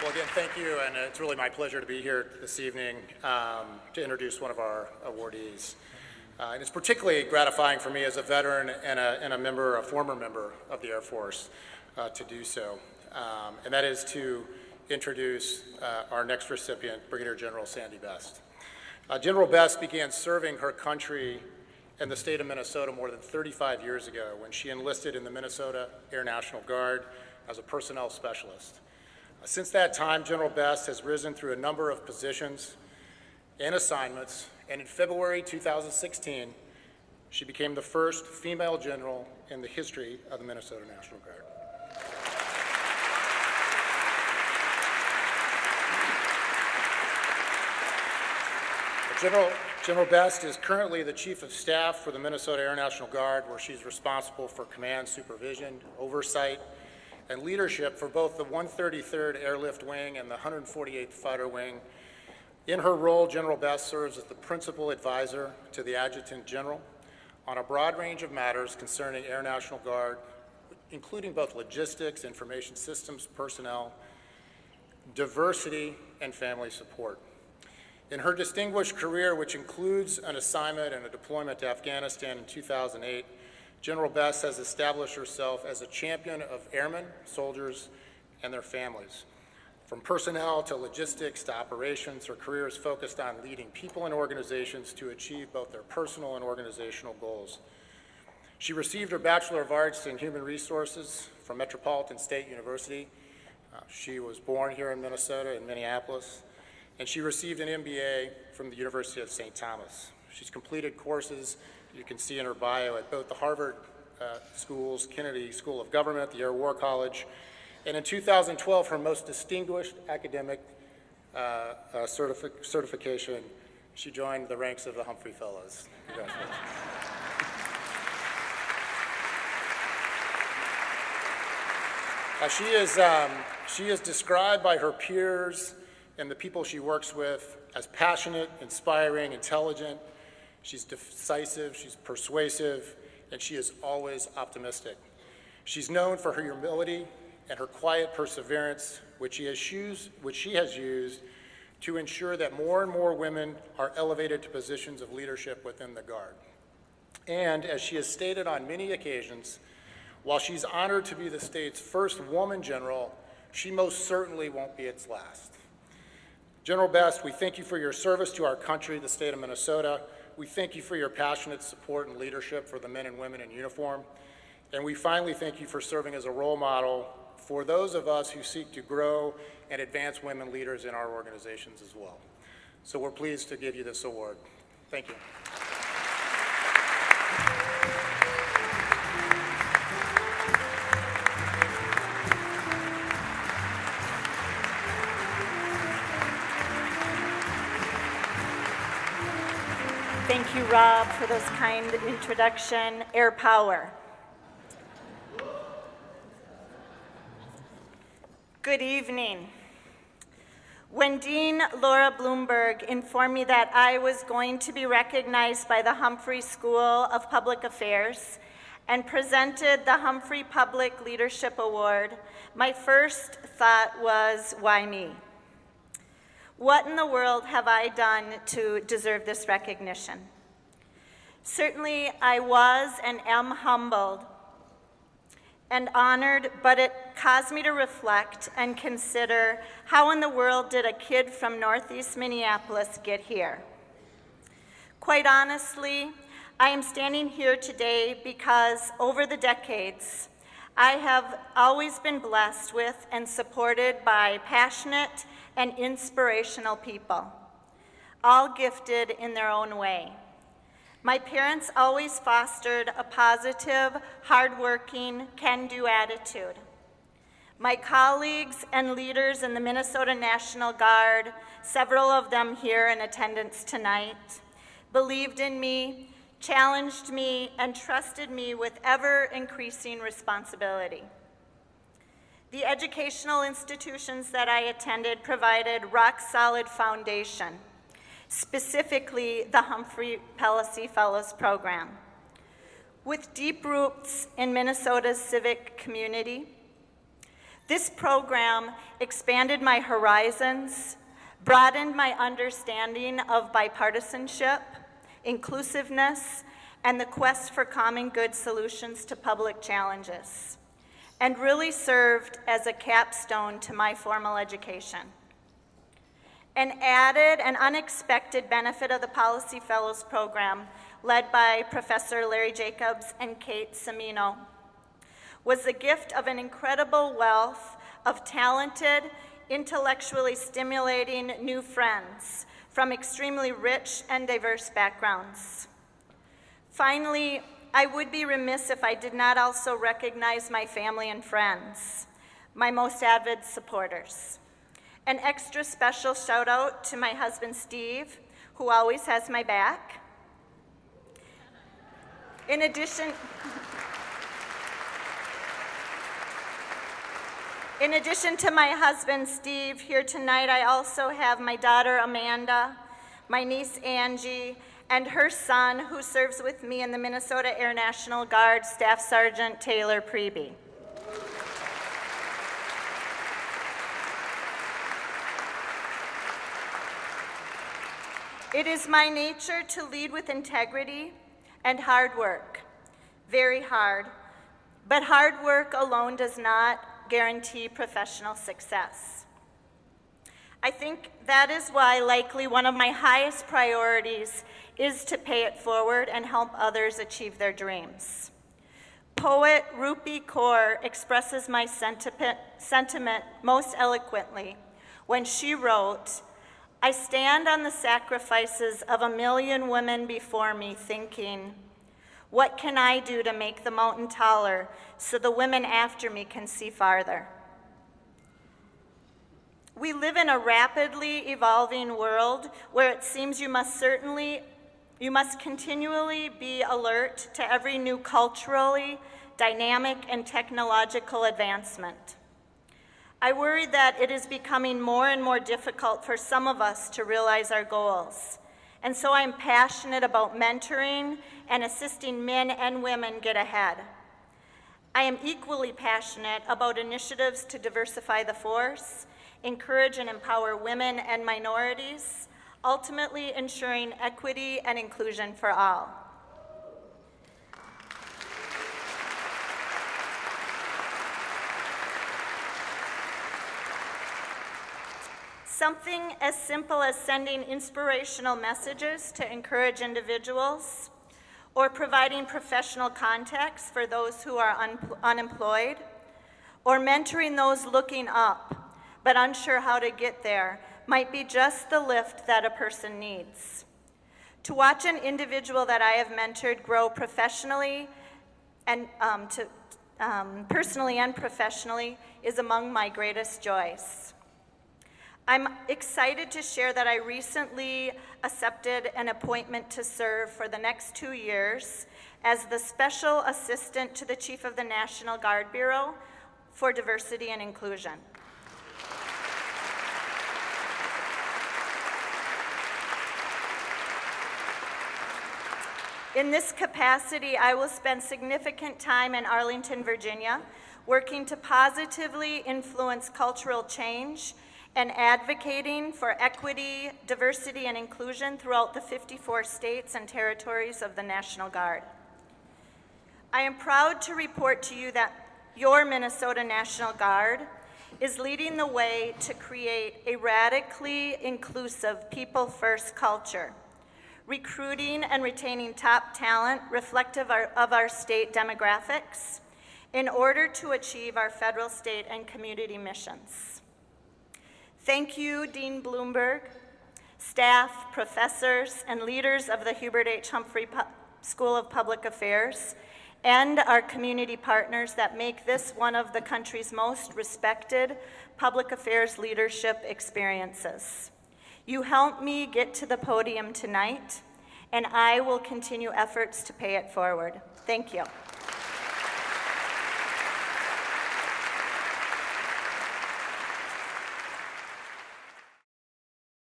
Well, again, thank you, and it's really my pleasure to be here this evening to introduce one of our awardees. And it's particularly gratifying for me as a veteran and a former member of the Air Force to do so, and that is to introduce our next recipient, Brigadier General Sandy Best. General Best began serving her country in the state of Minnesota more than 35 years ago when she enlisted in the Minnesota Air National Guard as a personnel specialist. Since that time, General Best has risen through a number of positions and assignments, and in February 2016, she became the first female general in the history of the Minnesota National Guard. General Best is currently the Chief of Staff for the Minnesota Air National Guard, where she's responsible for command, supervision, oversight, and leadership for both the 133rd Airlift Wing and the 148th Fighter Wing. In her role, General Best serves as the principal advisor to the Adjutant General on a broad range of matters concerning Air National Guard, including both logistics, information systems, personnel, diversity, and family support. In her distinguished career, which includes an assignment and a deployment to Afghanistan in 2008, General Best has established herself as a champion of airmen, soldiers, and their families. From personnel to logistics to operations, her career is focused on leading people and organizations to achieve both their personal and organizational goals. She received her Bachelor of Arts in Human Resources from Metropolitan State University. She was born here in Minnesota, in Minneapolis, and she received an MBA from the University of St. Thomas. She's completed courses you can see in her bio at both the Harvard schools, Kennedy School of Government, the Air War College, and in 2012, her most distinguished academic certification, she joined the ranks of the Humphrey Fellows. Congratulations. She is described by her peers and the people she works with as passionate, inspiring, intelligent. She's decisive, she's persuasive, and she is always optimistic. She's known for her humility and her quiet perseverance, which she has used to ensure that more and more women are elevated to positions of leadership within the Guard. And as she has stated on many occasions, while she's honored to be the state's first woman general, she most certainly won't be its last. General Best, we thank you for your service to our country, the state of Minnesota. We thank you for your passionate support and leadership for the men and women in uniform. And we finally thank you for serving as a role model for those of us who seek to grow and advance women leaders in our organizations as well. So we're pleased to give you this award. Thank you. Thank you, Rob, for those kind introduction. Air Power. Good evening. When Dean Laura Bloomberg informed me that I was going to be recognized by the Humphrey School of Public Affairs and presented the Humphrey Public Leadership Award, my first thought was, why me? What in the world have I done to deserve this recognition? Certainly, I was and am humbled and honored, but it caused me to reflect and consider how in the world did a kid from Northeast Minneapolis get here? Quite honestly, I am standing here today because over the decades, I have always been blessed with and supported by passionate and inspirational people, all gifted in their own way. My parents always fostered a positive, hardworking, can-do attitude. My colleagues and leaders in the Minnesota National Guard, several of them here in attendance tonight, believed in me, challenged me, and trusted me with ever-increasing responsibility. The educational institutions that I attended provided rock-solid foundation, specifically the Humphrey Policy Fellows program. With deep roots in Minnesota's civic community, This program expanded my horizons, broadened my understanding of bipartisanship, inclusiveness, and the quest for common good solutions to public challenges, and really served as a capstone to my formal education. An added and unexpected benefit of the Policy Fellows program, led by Professor Larry Jacobs and Kate Semino, was the gift of an incredible wealth of talented, intellectually stimulating new friends from extremely rich and diverse backgrounds. Finally, I would be remiss if I did not also recognize my family and friends, my most avid supporters. An extra special shout out to my husband, Steve, who always has my back. In addition to my husband, Steve, here tonight I also have my daughter, Amanda, my niece, Angie, and her son, who serves with me in the Minnesota Air National Guard, Staff Sergeant Taylor Preby. It is my nature to lead with integrity and hard work, very hard, but hard work alone does not guarantee professional success. I think that is why likely one of my highest priorities is to pay it forward and help others achieve their dreams. Poet Rupi Kaur expresses my sentiment most eloquently when she wrote, "I stand on the sacrifices of 1,000,000 women before me thinking, what can I do to make the mountain taller so the women after me can see farther?" We live in a rapidly evolving world where it seems you must continually be alert to every new culturally dynamic and technological advancement. I worry that it is becoming more and more difficult for some of us to realize our goals. And so I'm passionate about mentoring and assisting men and women get ahead. I am equally passionate about initiatives to diversify the force, encourage and empower women and minorities, ultimately ensuring equity and inclusion for all. Something as simple as sending inspirational messages to encourage individuals, or providing professional context for those who are unemployed, or mentoring those looking up but unsure how to get there, might be just the lift that a person needs. To watch an individual that I have mentored grow professionally and personally and professionally is among my greatest joys. I'm excited to share that I recently accepted an appointment to serve for the next 2 years as the Special Assistant to the Chief of the National Guard Bureau for Diversity and Inclusion. In this capacity, I will spend significant time in Arlington, Virginia, working to positively influence cultural change and advocating for equity, diversity, and inclusion throughout the 54 states and territories of the National Guard. I am proud to report to you that your Minnesota National Guard is leading the way to create a radically inclusive people-first culture, recruiting and retaining top talent reflective of our state demographics in order to achieve our federal, state, and community missions. Thank you, Dean Bloomberg, staff, professors, and leaders of the Hubert H. Humphrey School of Public Affairs, and our community partners that make this one of the country's most respected public affairs leadership experiences. You helped me get to the podium tonight, and I will continue efforts to pay it forward. Thank you.